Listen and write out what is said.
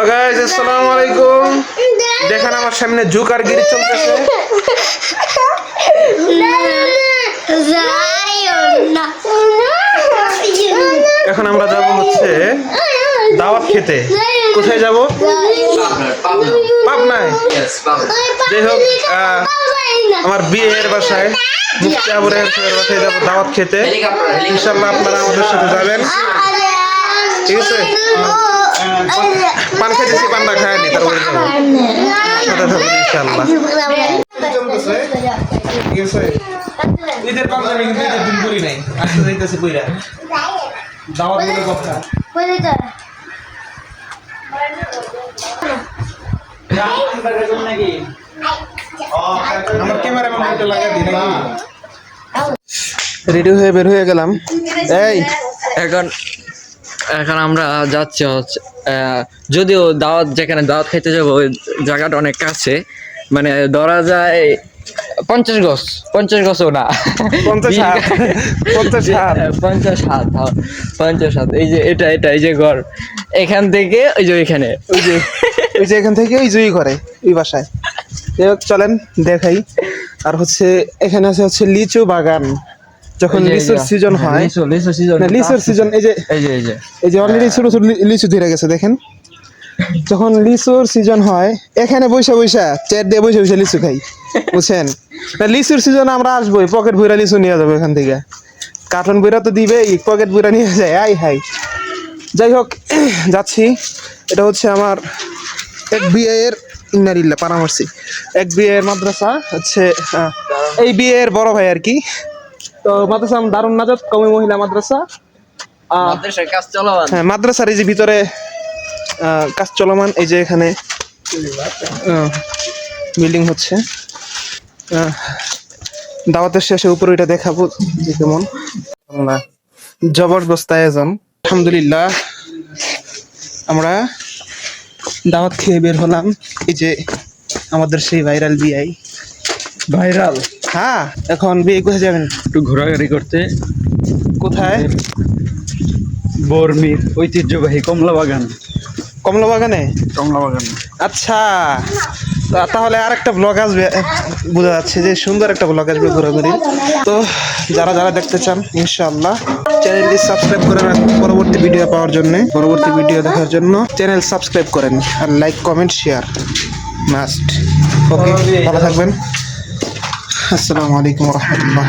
Guys আসসালামু আলাইকুম। দেখেন আমার সামনে জুকার গিরি চলতেছে। এখন আমরা যাব হচ্ছে দাওয়াত খেতে। কোথায় যাব? পাবনায়। যাই হোক আমার বিয়ের বাসায় মুফতি আবুরের বাসায় যাব দাওয়াত খেতে। ইনশাআল্লাহ আপনারা আমাদের সাথে যাবেন, ঠিক আছে? পান খেতেছি, পান্না খায়নি, তারপরে যাবো সাথে থাকবেন ইনশাআল্লাহ। ঠিক আছে, ঈদের পাঞ্জাবি কিন্তু ঈদের দিন করি নাই, আজকে যাইতেছি কইরা দাওয়াত বলে কথা। আমার ক্যামেরাম্যান এটা লাগা দি নাকি? রেডি হয়ে বের হয়ে গেলাম। এই এখন আমরা যাচ্ছি হচ্ছে যদিও যেখানে দাওয়াত খেতে যাবো ওই জায়গাটা অনেক কাছে, মানে ধরা যায় 50 গজও না, 50 এই যে এটা এই যে ঘর, এখান থেকে ওই যে ওইখানে ওই যে এখান থেকে ওই জুই করে ওই বাসায়। চলেন দেখাই। আর হচ্ছে এখানে আছে হচ্ছে লিচু বাগান। যখন লিচুর সিজন হয়, লিচুর সিজন এই যে অলরেডি ছোট ছোট লিচু ধরে গেছে দেখেন। যখন লিচুর সিজন হয় এখানে বৈশা চেয়ার দিয়ে বৈশা লিচু খাই, বুঝছেন? লিচুর সিজন আমরা আসবোই, পকেট বইরা লিচু নিয়ে যাবো এখান থেকে। কার্টন বইরা তো দিবেই, পকেট বইরা নিয়ে যায়। হাই যাই হোক যাচ্ছি। এটা হচ্ছে আমার এক বিয়ের ইন্নারিল্লাহ পারামর্শি এক বিয়ের মাদ্রাসা হচ্ছে, এই বিয়ের বড় ভাই আর কি। তো মাদ্রাসা দারুন নাজাত কওমি মহিলা মাদ্রাসা, কাজ চলমান। হ্যাঁ, মাদ্রাসার এই যে ভিতরে কাজ চলমান। এই যে এখানে বিল্ডিং হচ্ছে। দাওয়াতের শেষে উপরে এটা দেখাবো যে কেমন। জবরদস্ত আয়োজন। আলহামদুলিল্লাহ আমরা দাওয়াত খেয়ে বের হলাম। এই যে আমাদের সেই ভাইরাল বিআই। হ্যাঁ, এখন বিয়ে কোথায় যাবেন? একটু ঘোরাঘুরি করতে। কোথায়? বর্মির ঐতিহ্যবাহী কমলা বাগানে। আচ্ছা, তাহলে আর একটা ব্লগ আসবে, বোঝা যাচ্ছে যে সুন্দর একটা ব্লগ আসবে ঘোরাঘুরি। তো যারা দেখতে চান ইনশাআল্লাহ চ্যানেলটি সাবস্ক্রাইব করে রাখুন পরবর্তী ভিডিও পাওয়ার জন্য। পরবর্তী ভিডিও দেখার জন্য চ্যানেল সাবস্ক্রাইব করেন আর লাইক কমেন্ট শেয়ার মাস্ট। ওকে, ভালো থাকবেন। আসসালামু আলাইকুম ওয়া রাহমাতুল্লাহ।